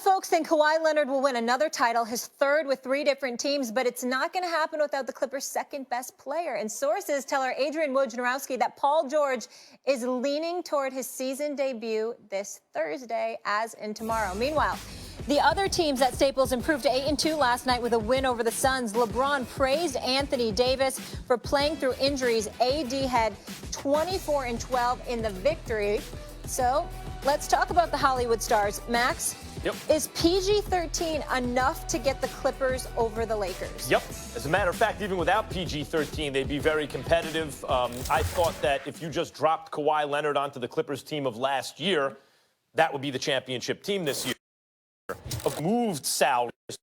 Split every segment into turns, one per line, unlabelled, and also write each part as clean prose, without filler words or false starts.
folks think Kawhi Leonard will win another title, his third with 3 different teams, but it's not going to happen without the Clippers' second best player. And sources tell our Adrian Wojnarowski that Paul George is leaning toward his season debut this Thursday, as in tomorrow. Meanwhile, the other teams at Staples improved to 8-2 last night with a win over the Suns. LeBron praised Anthony Davis for playing through injuries. AD had 24-12 in the victory. So let's talk about the Hollywood stars. Max, is PG-13 enough to get the Clippers over the Lakers?
Yep. As a matter of fact, even without PG-13, they'd be very competitive. I thought that if you just dropped Kawhi Leonard onto the Clippers team of last year, that would be the championship team this year. Moved salaries to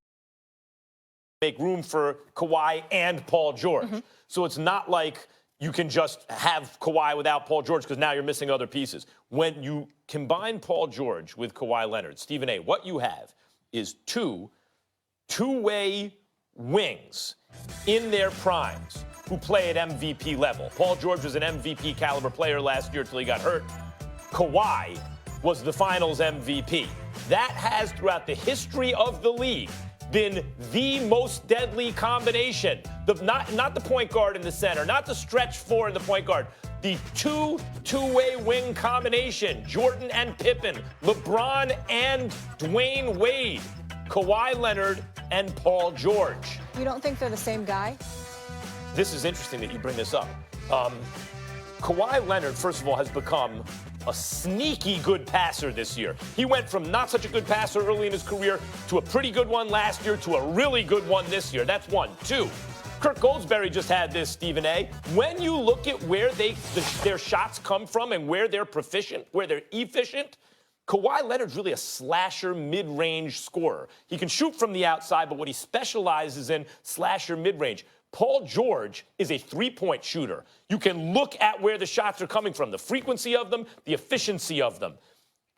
make room for Kawhi and Paul George. So it's not like you can just have Kawhi without Paul George because now you're missing other pieces. When you combine Paul George with Kawhi Leonard, Stephen A., what you have is two-way wings in their primes who play at MVP level. Paul George was an MVP caliber player last year till he got hurt. Kawhi was the finals MVP. That has, throughout the history of the league, been the most deadly combination. Not the point guard in the center, not the stretch four in the point guard. The two-way wing combination, Jordan and Pippen, LeBron and Dwayne Wade, Kawhi Leonard and Paul George.
You don't think they're the same guy?
This is interesting that you bring this up. Kawhi Leonard, first of all, has become a sneaky good passer this year. He went from not such a good passer early in his career to a pretty good one last year to a really good one this year. That's 1. 2, Kirk Goldsberry just had this, Stephen A. When you look at where their shots come from and where they're proficient, where they're efficient, Kawhi Leonard's really a slasher mid-range scorer. He can shoot from the outside, but what he specializes in, slasher mid-range. Paul George is a three-point shooter. You can look at where the shots are coming from, the frequency of them, the efficiency of them.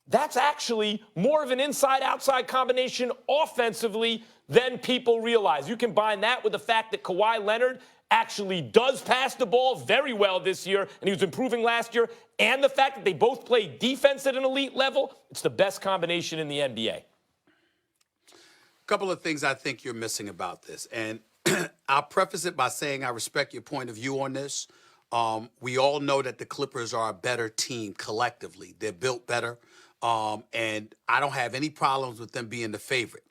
That's actually more of an inside-outside combination offensively than people realize. You combine that with the fact that Kawhi Leonard actually does pass the ball very well this year, and he was improving last year, and the fact that they both play defense at an elite level, it's the best combination in the NBA.
A couple of things I think you're missing about this, and I'll preface it by saying I respect your point of view on this. We all know that the Clippers are a better team collectively. They're built better, and I don't have any problems with them being the favorite.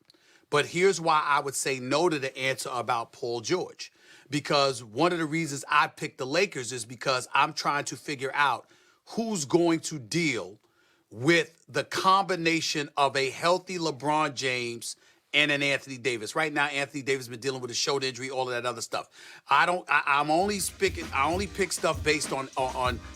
But here's why I would say no to the answer about Paul George. Because one of the reasons I picked the Lakers is because I'm trying to figure out who's going to deal with the combination of a healthy LeBron James and an Anthony Davis. Right now, Anthony Davis has been dealing with a shoulder injury, all of that other stuff. I only pick stuff based on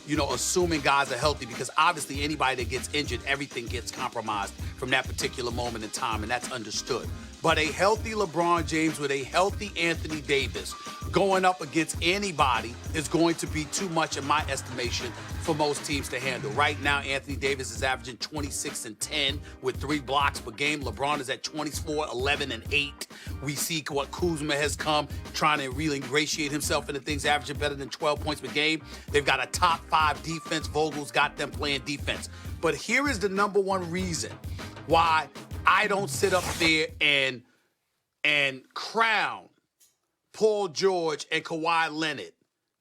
assuming guys are healthy, because obviously anybody that gets injured, everything gets compromised from that particular moment in time, and that's understood. But a healthy LeBron James with a healthy Anthony Davis going up against anybody is going to be too much, in my estimation, for most teams to handle. Right now, Anthony Davis is averaging 26 and 10 with 3 blocks per game. LeBron is at 24, 11, and 8. We see what Kuzma has come, trying to really ingratiate himself into things, averaging better than 12 points per game. They've got a top 5 defense. Vogel's got them playing defense. But here is the number one reason why I don't sit up there and crown Paul George and Kawhi Leonard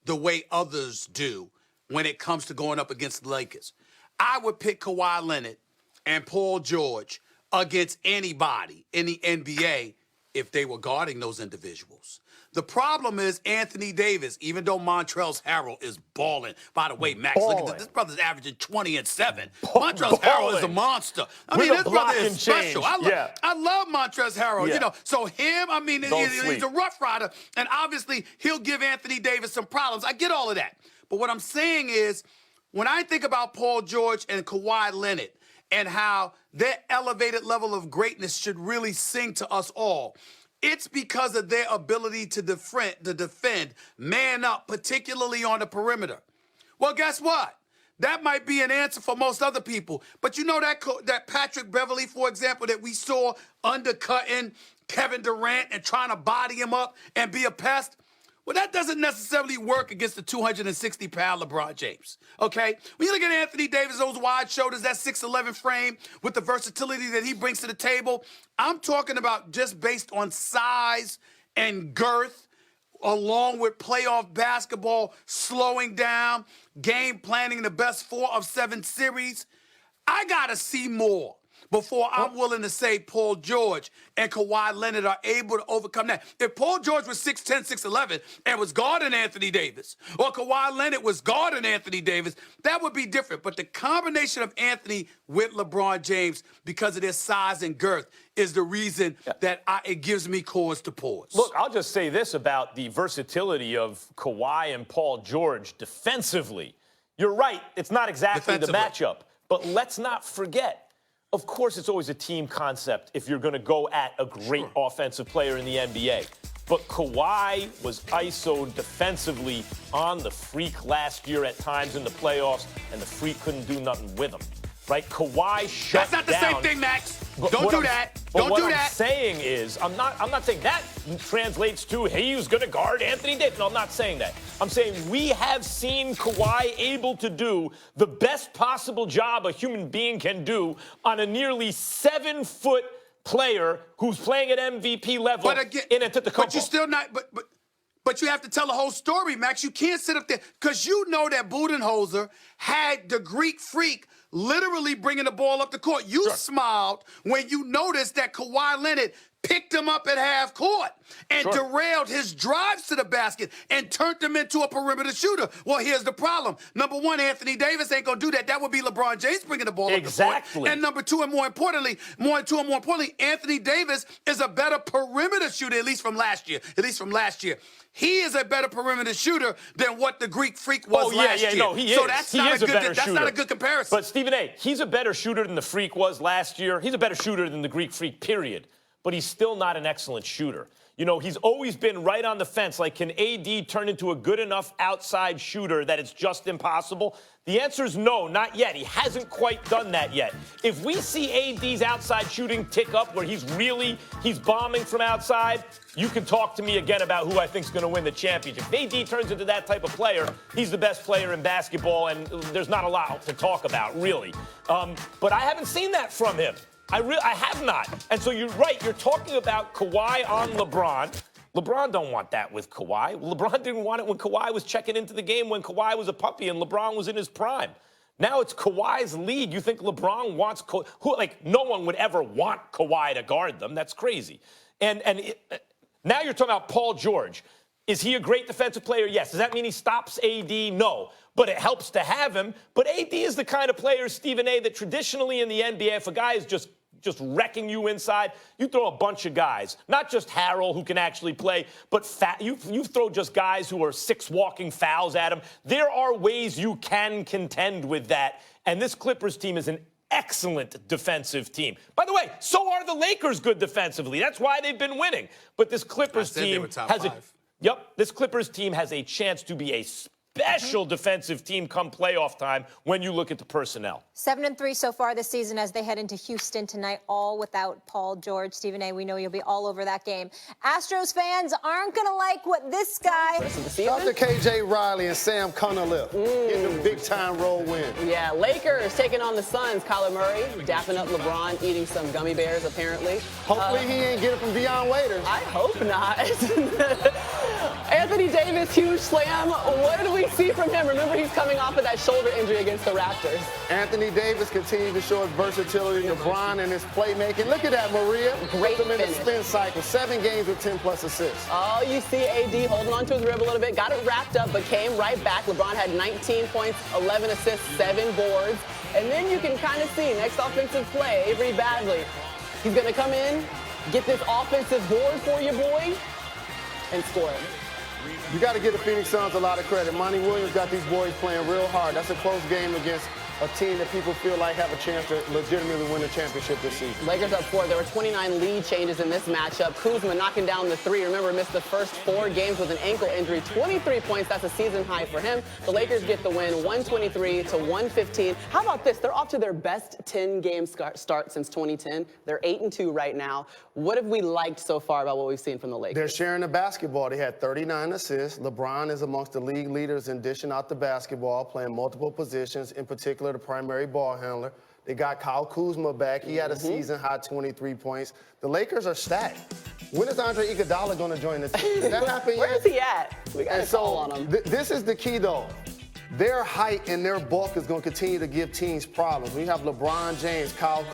the way others do when it comes to going up against the Lakers. I would pick Kawhi Leonard and Paul George against anybody in the NBA if they were guarding those individuals. The problem is Anthony Davis, even though Montrezl Harrell is balling. By the way, Max, look at this. This brother's averaging 20 and 7. Montrezl Harrell is a monster. I mean, this brother is special. I love Montrezl Harrell. You know, so him, I mean, he's a rough rider, and obviously he'll give Anthony Davis some problems. I get all of that. But what I'm saying is, when I think about Paul George and Kawhi Leonard and how their elevated level of greatness should really sing to us all, it's because of their ability to defend, man up, particularly on the perimeter. Well, guess what? That might be an answer for most other people. But you know that Patrick Beverley, for example, that we saw undercutting Kevin Durant and trying to body him up and be a pest? Well, that doesn't necessarily work against the 260-pound LeBron James, okay? When you look at Anthony Davis, those wide shoulders, that 6'11 frame with the versatility that he brings to the table, I'm talking about just based on size and girth, along with playoff basketball, slowing down, game planning the best 4 of 7 series. I got to see more before I'm willing to say Paul George and Kawhi Leonard are able to overcome that. If Paul George was 6'10", 6'11", and was guarding Anthony Davis, or Kawhi Leonard was guarding Anthony Davis, that would be different. But the combination of Anthony with LeBron James, because of their size and girth, is the reason that it gives me cause to pause.
Look, I'll just say this about the versatility of Kawhi and Paul George defensively. You're right, it's not exactly the matchup, but let's not forget, of course, it's always a team concept if you're going to go at a great offensive player in the NBA. But Kawhi was ISO'd defensively on the Freak last year at times in the playoffs, and the Freak couldn't do nothing with him. Right? Kawhi shut down.
That's not the same thing, Max. Don't do that.
Don't do that.
What I'm
saying is, I'm not saying that translates to he was going to guard Anthony Davis. No, I'm not saying that. I'm saying we have seen Kawhi able to do the best possible job a human being can do on a nearly 7-foot player who's playing at MVP level in Antetokounmpo.
But you're still not. But you have to tell the whole story, Max. You can't sit up there because you know that Budenholzer had the Greek Freak literally bringing the ball up the court. You smiled when you noticed that Kawhi Leonard picked him up at half court and derailed his drives to the basket and turned him into a perimeter shooter. Well, here's the problem. Number one, Anthony Davis ain't going to do that. That would be LeBron James bringing the ball up the court. And number two, and more importantly, Anthony Davis is a better perimeter shooter, at least from last year. He is a better perimeter shooter than what the Greek Freak was last year.
No, he is.
So that's not a good comparison.
But Stephen A., he's a better shooter than the Freak was last year. He's a better shooter than the Greek Freak, period. But he's still not an excellent shooter. You know, he's always been right on the fence. Like, can AD turn into a good enough outside shooter that it's just impossible? The answer is no, not yet. He hasn't quite done that yet. If we see AD's outside shooting tick up where he's bombing from outside, you can talk to me again about who I think is going to win the championship. If AD turns into that type of player, he's the best player in basketball, and there's not a lot to talk about, really. But I haven't seen that from him. I have not. And so you're right. You're talking about Kawhi on LeBron. LeBron don't want that with Kawhi. LeBron didn't want it when Kawhi was checking into the game when Kawhi was a puppy and LeBron was in his prime. Now it's Kawhi's league. You think LeBron wants no one would ever want Kawhi to guard them. That's crazy. Now you're talking about Paul George. Is he a great defensive player? Yes. Does that mean he stops AD? No. But it helps to have him. But AD is the kind of player, Stephen A., that traditionally in the NBA, if a guy is just wrecking you inside, you throw a bunch of guys. Not just Harrell, who can actually play, but you throw just guys who are 6 walking fouls at him. There are ways you can contend with that. And this Clippers team is an excellent defensive team. By the way, so are the Lakers good defensively. That's why they've been winning. But this Clippers team this Clippers team has a chance to be a special defensive team come playoff time when you look at the personnel.
7-3 so far this season as they head into Houston tonight, all without Paul George. Stephen A., we know you'll be all over that game. Astros fans aren't going to like what this guy...
Dr. K.J. Riley and Sam Cunliffe getting a big-time road win.
Yeah, Lakers taking on the Suns. Kyler Murray dapping up LeBron, eating some gummy bears, apparently.
Hopefully he ain't getting from Deion Waiters.
I hope not. Anthony Davis, huge slam. What did we see from him? Remember, he's coming off of that shoulder injury against the Raptors.
Anthony Davis continues to show his versatility. LeBron and his playmaking. Look at that, Maria.
Great
Put him in the
finish.
spin cycle. 7 games with 10-plus assists.
Oh, you see AD holding on to his rib a little bit. Got it wrapped up, but came right back. LeBron had 19 points, 11 assists, 7 boards. And then you can kind of see next offensive play, Avery Badley. He's going to come in, get this offensive board for you, boy, and score it.
You got to give the Phoenix Suns a lot of credit. Monty Williams got these boys playing real hard. That's a close game against a team that people feel like have a chance to legitimately win the championship this season.
Lakers up 4. There were 29 lead changes in this matchup. Kuzma knocking down the 3. Remember, missed the first 4 games with an ankle injury. 23 points. That's a season high for him. The Lakers get the win, 123 to 115. How about this? They're off to their best 10-game start since 2010. They're 8-2 right now. What have we liked so far about what we've seen from the Lakers?
They're sharing the basketball. They had 39 assists. LeBron is amongst the league leaders in dishing out the basketball, playing multiple positions, in particular the primary ball handler. They got Kyle Kuzma back. He had a season-high 23 points. The Lakers are stacked. When is Andre Iguodala going to join the team? Did that happen yet?
Where is he at? We got to call on him.
This is the key, though. Their height and their bulk is going to continue to give teams problems. We have LeBron James, Kyle